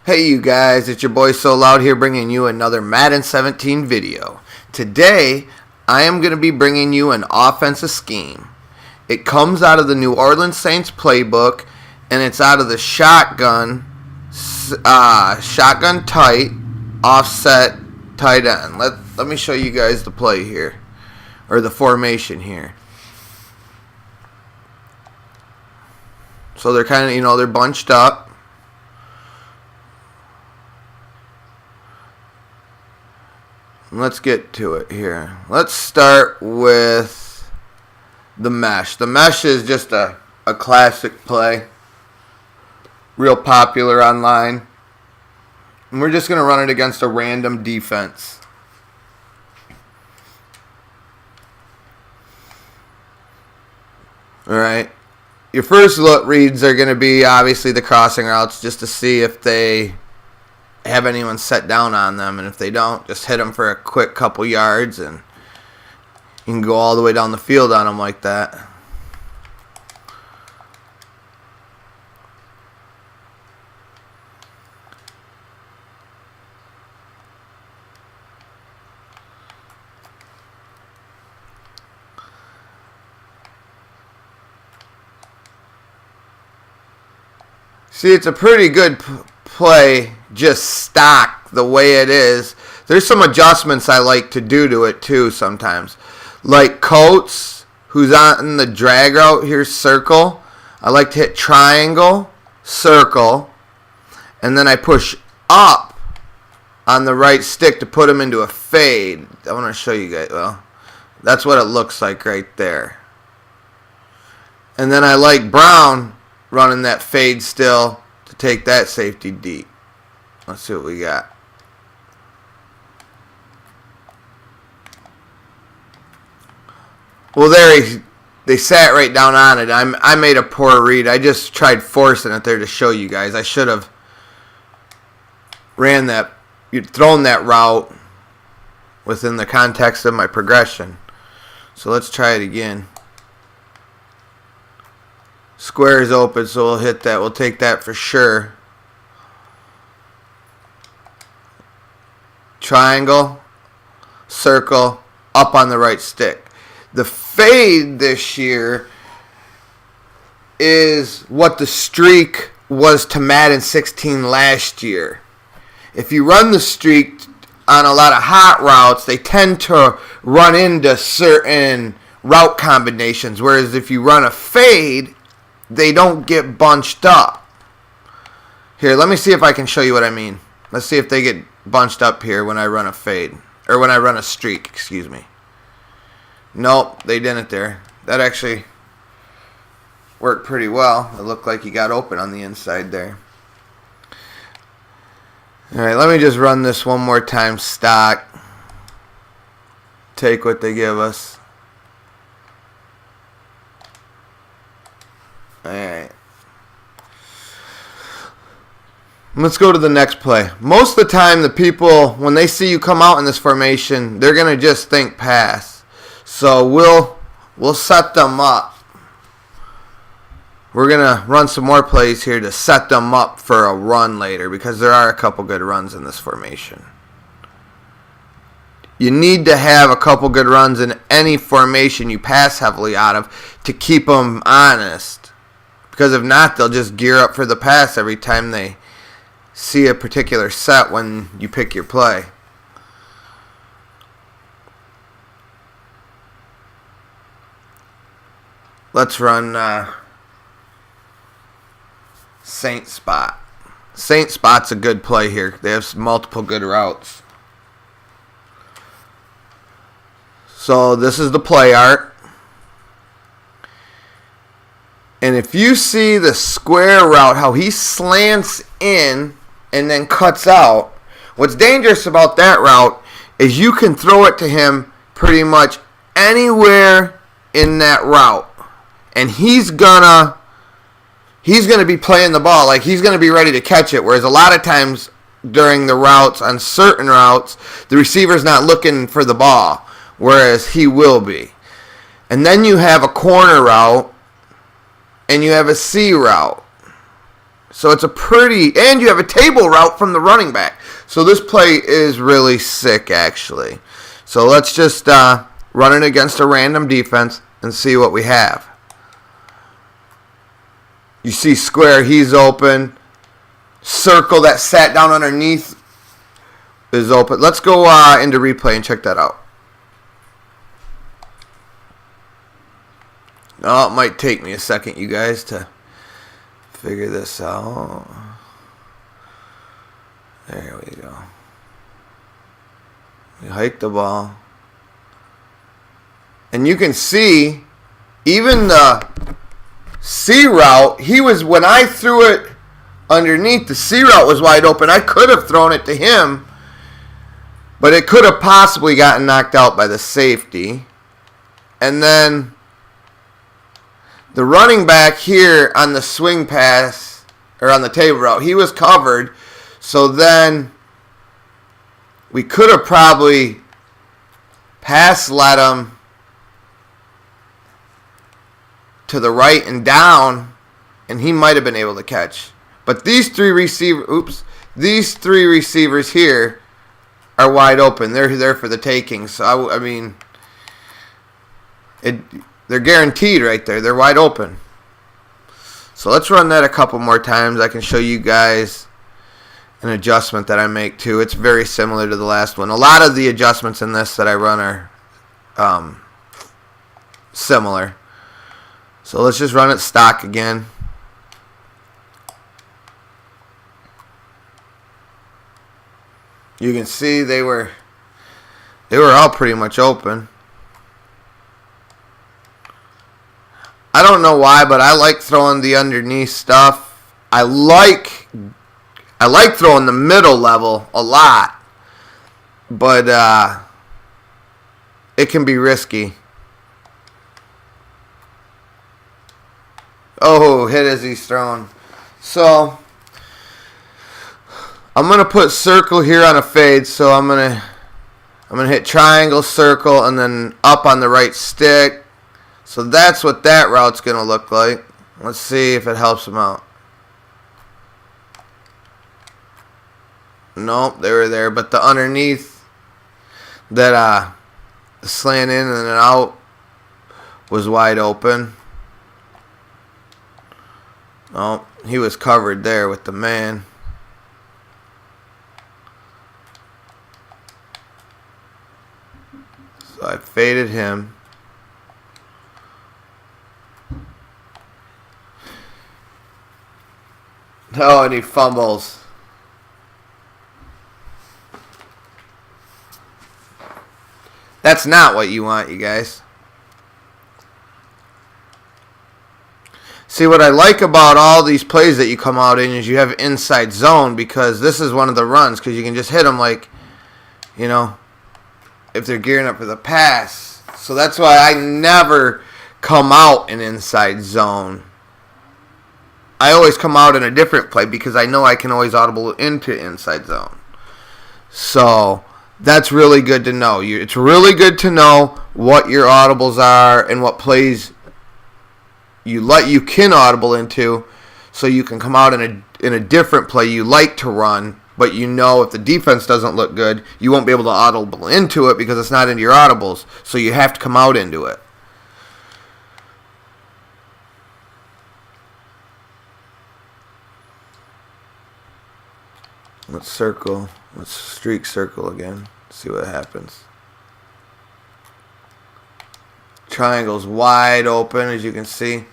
Hey you guys, it's your boy So Loud here bringing you another Madden 17 video. Today, I am going to be bringing you an offensive scheme. It comes out of the New Orleans Saints Playbook, and it's out of the shotgun tight, offset tight end. Let me show you guys the play here, or the formation here. So they're kind of, they're bunched up. Let's get to it here. Let's start with the mesh. The mesh is just a classic play. Real popular online. And we're just going to run it against a random defense. Alright. Your first look reads are going to be obviously the crossing routes just to see if they have anyone set down on them, and if they don't, just hit them for a quick couple yards and you can go all the way down the field on them like that. See, it's a pretty good play, just stock the way it is. There's some adjustments I like to do to it too sometimes. Like Coates, who's on the drag route, here's circle. I like to hit triangle, circle, and then I push up on the right stick to put him into a fade. I want to show you guys. Well, that's what it looks like right there. And then I like Brown running that fade still to take that safety deep. Let's see what we got. Well, they sat right down on it. I made a poor read. I just tried forcing it there to show you guys. I should have thrown that route within the context of my progression. So let's try it again. Square is open, so we'll hit that. We'll take that for sure. Triangle, circle, up on the right stick. The fade this year is what the streak was to Madden 16 last year. If you run the streak on a lot of hot routes, they tend to run into certain route combinations, whereas if you run a fade, they don't get bunched up. Here, let me see if I can show you what I mean. Let's see if they get bunched up here when I run a fade. Or when I run a streak, excuse me. Nope, they didn't there. That actually worked pretty well. It looked like he got open on the inside there. Alright, let me just run this one more time stock. Take what they give us. Alright. Let's go to the next play. Most of the time, the people, when they see you come out in this formation, they're going to just think pass. So we'll set them up. We're going to run some more plays here to set them up for a run later, because there are a couple good runs in this formation. You need to have a couple good runs in any formation you pass heavily out of to keep them honest. Because if not, they'll just gear up for the pass every time they see a particular set when you pick your play. Let's run Saint Spot. Saint Spot's a good play here. They have multiple good routes. So this is the play art. And if you see the square route, how he slants in and then cuts out, what's dangerous about that route is you can throw it to him pretty much anywhere in that route. And he's gonna be playing the ball, like he's gonna be ready to catch it. Whereas a lot of times during the routes, on certain routes, the receiver's not looking for the ball, whereas he will be. And then you have a corner route and you have a C route. So it's a pretty, and you have a table route from the running back. So this play is really sick, actually. So let's just run it against a random defense and see what we have. You see square, he's open. Circle that sat down underneath is open. Let's go into replay and check that out. Oh, it might take me a second, you guys, to figure this out. There we go. We hike the ball. And you can see, even the C route, when I threw it underneath, the C route was wide open. I could have thrown it to him, but it could have possibly gotten knocked out by the safety. And then the running back here on the swing pass, or on the table route, he was covered. So then we could have probably pass led him to the right and down, and he might have been able to catch. But these three receivers here are wide open. They're there for the taking. So I mean, they're guaranteed right there. They're wide open. So let's run that a couple more times. I can show you guys an adjustment that I make too. It's very similar to the last one. A lot of the adjustments in this that I run are similar. So let's just run it stock again. You can see they were all pretty much open. I don't know why, but I like throwing the underneath stuff. I like throwing the middle level a lot, but it can be risky. Oh, hit as he's thrown. So I'm gonna put circle here on a fade. So I'm gonna hit triangle, circle, and then up on the right stick. So that's what that route's going to look like. Let's see if it helps him out. Nope, they were there. But the underneath, that slant in and then out was wide open. Oh, he was covered there with the man. So I faded him. Oh, and he fumbles. That's not what you want, you guys. See, what I like about all these plays that you come out in is you have inside zone, because this is one of the runs, because you can just hit them like, you know, if they're gearing up for the pass. So that's why I never come out in inside zone. I always come out in a different play because I know I can always audible into inside zone. So that's really good to know. It's really good to know what your audibles are and what plays you can audible into, so you can come out in a different play you like to run, but you know if the defense doesn't look good, you won't be able to audible into it because it's not into your audibles. So you have to come out into it. Let's circle. Let's streak circle again. See what happens. Triangle's wide open, as you can see.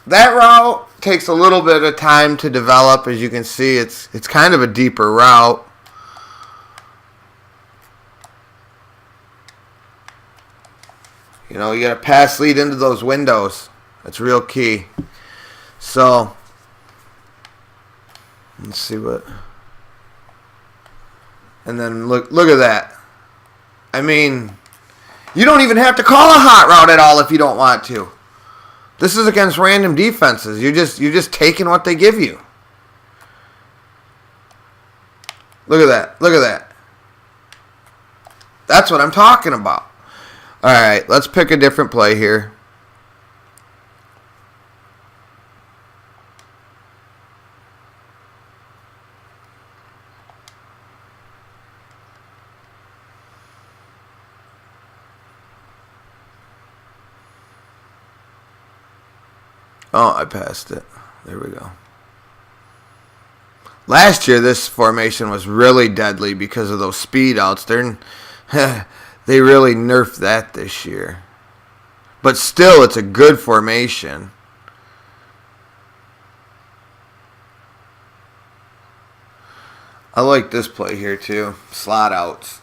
That route takes a little bit of time to develop. As you can see, it's kind of a deeper route. You know, you got to pass lead into those windows. That's real key. So let's see what. And then look at that. I mean, you don't even have to call a hot route at all if you don't want to. This is against random defenses. You're just taking what they give you. Look at that. Look at that. That's what I'm talking about. All right, let's pick a different play here. Oh, I passed it. There we go. Last year, this formation was really deadly because of those speed outs. They really nerfed that this year. But still, it's a good formation. I like this play here, too. Slot outs.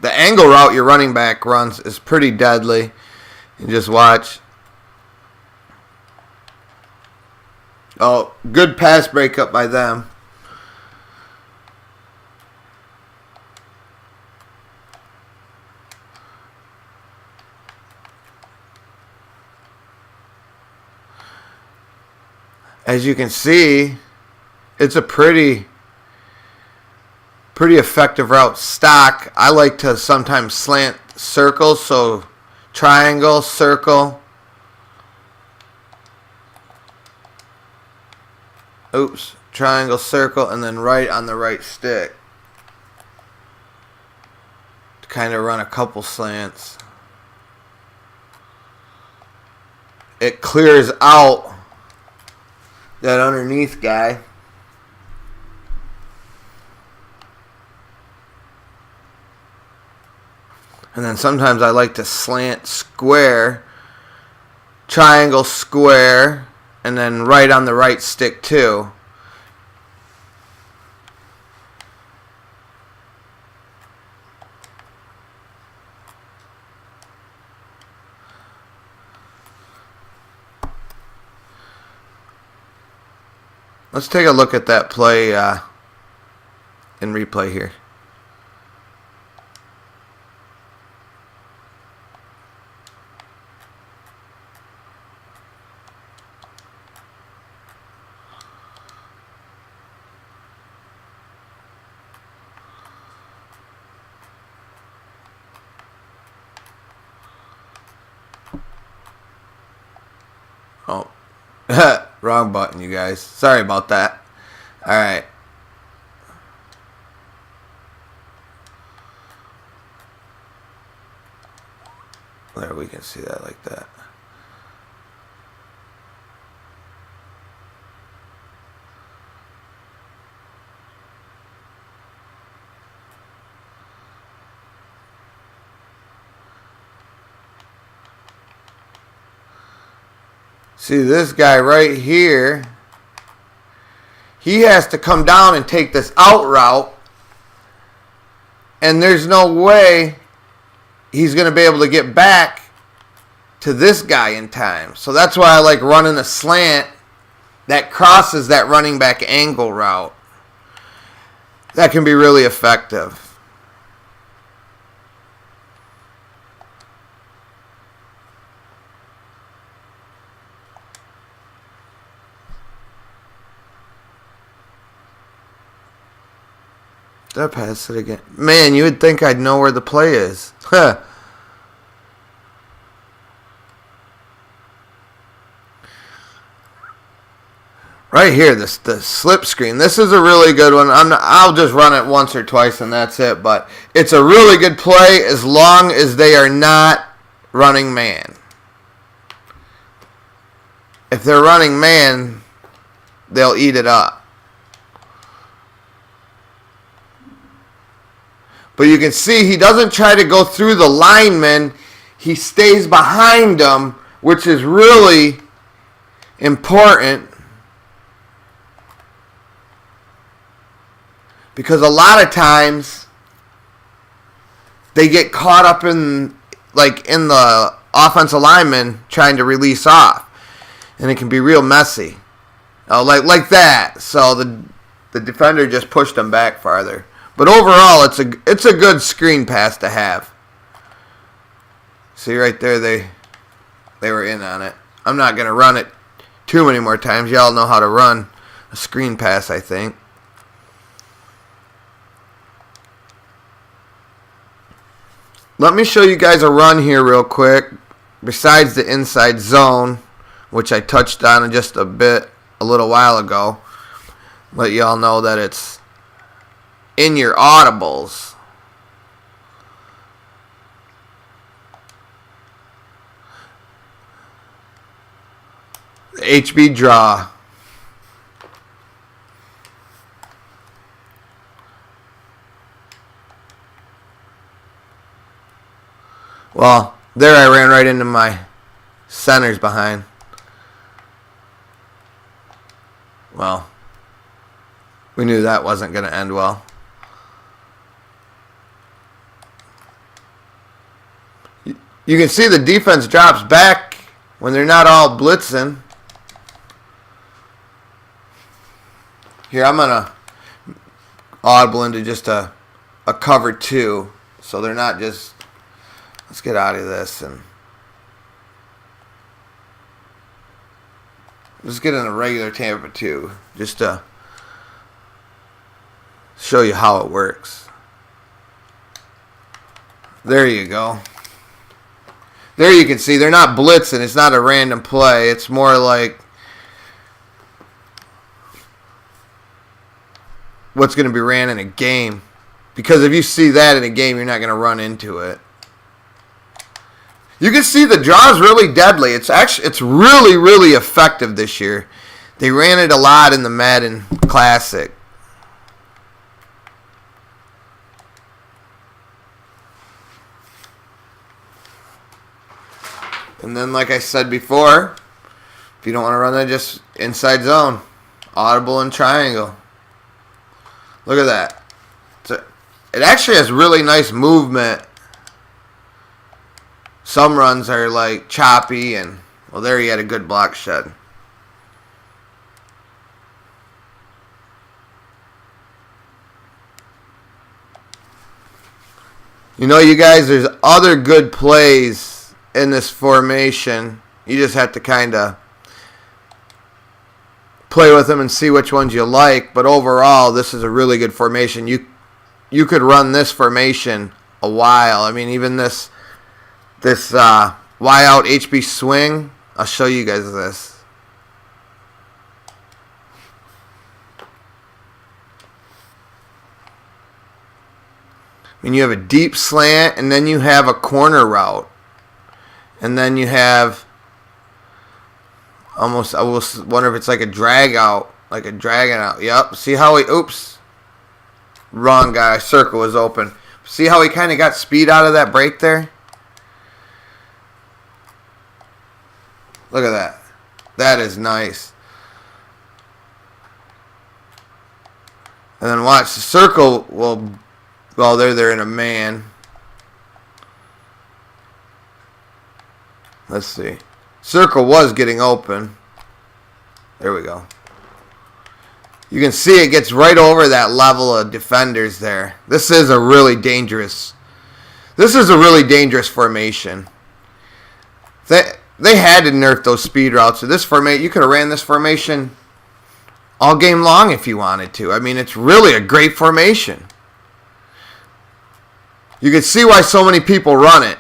The angle route your running back runs is pretty deadly. You just watch. Oh, good pass breakup by them. As you can see, it's a pretty effective route. Stock, I like to sometimes slant circles, so triangle, circle. Oops, triangle, circle, and then right on the right stick. To kind of run a couple slants. It clears out that underneath guy. And then sometimes I like to slant square, triangle, square, and then right on the right stick too. Let's take a look at that play in replay here. Oh, wrong button, you guys. Sorry about that. All right. There, we can see that like that. See this guy right here, he has to come down and take this out route, and there's no way he's going to be able to get back to this guy in time. So that's why I like running a slant that crosses that running back angle route. That can be really effective. Did I pass it again? Man, you would think I'd know where the play is. Huh. Right here, the slip screen. This is a really good one. I'll just run it once or twice and that's it. But it's a really good play as long as they are not running man. If they're running man, they'll eat it up. But you can see he doesn't try to go through the lineman. He stays behind them, which is really important. Because a lot of times they get caught up in the offensive lineman trying to release off. And it can be real messy. Like that. So the defender just pushed them back farther. But overall, it's a good screen pass to have. See right there, they were in on it. I'm not going to run it too many more times. Y'all know how to run a screen pass, I think. Let me show you guys a run here real quick. Besides the inside zone, which I touched on just a little while ago. Let y'all know that it's in your audibles. HB draw. Well, there I ran right into my centers behind. Well, we knew that wasn't going to end well. You can see the defense drops back when they're not all blitzing. Here, I'm going to audible into just a cover 2. So they're not just... Let's get out of this and let's get in a regular Tampa 2 just to show you how it works. There you go. There you can see they're not blitzing. It's not a random play. It's more like what's going to be ran in a game. Because if you see that in a game, you're not going to run into it. You can see the draw is really deadly. It's really, really effective this year. They ran it a lot in the Madden Classic. And then, like I said before, if you don't want to run that, just inside zone. Audible and triangle. Look at that. It actually has really nice movement. Some runs are like choppy and, well, there he had a good block shed. You know, you guys, there's other good plays in this formation. You just have to kind of play with them and see which ones you like. But overall, this is a really good formation. You could run this formation a while. I mean, even this Y out HB swing, I'll show you guys this. I mean, you have a deep slant, and then you have a corner route. And then you have almost, I wonder if it's like a drag out, like a dragging out. Yep, see how he, oops. Wrong guy, circle was open. See how he kind of got speed out of that break there? Look at that. That is nice. And then watch, the circle will, well, they're in a man. Let's see. Circle was getting open. There we go. You can see it gets right over that level of defenders there. This is a really dangerous formation. They had to nerf those speed routes. So this formation, you could have ran this formation all game long if you wanted to. I mean, it's really a great formation. You can see why so many people run it.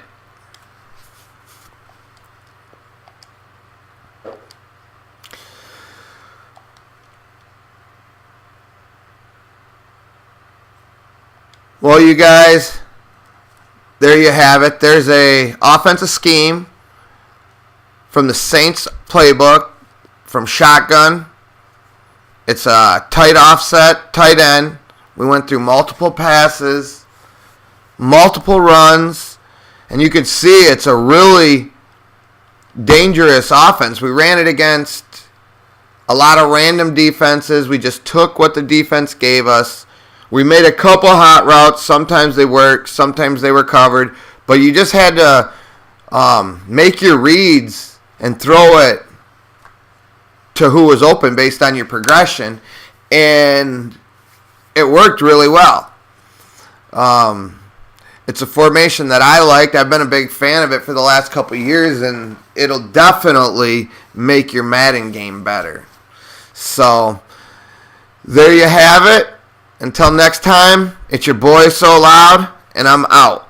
Well, you guys, there you have it. There's a offensive scheme from the Saints Playbook, from shotgun. It's a tight offset, tight end. We went through multiple passes, multiple runs, and you can see it's a really dangerous offense. We ran it against a lot of random defenses. We just took what the defense gave us. We made a couple hot routes. Sometimes they worked, sometimes they were covered, but you just had to make your reads and throw it to who was open based on your progression, and it worked really well. It's a formation that I liked. I've been a big fan of it for the last couple of years, and it'll definitely make your Madden game better. So, there you have it. Until next time, it's your boy So Loud, and I'm out.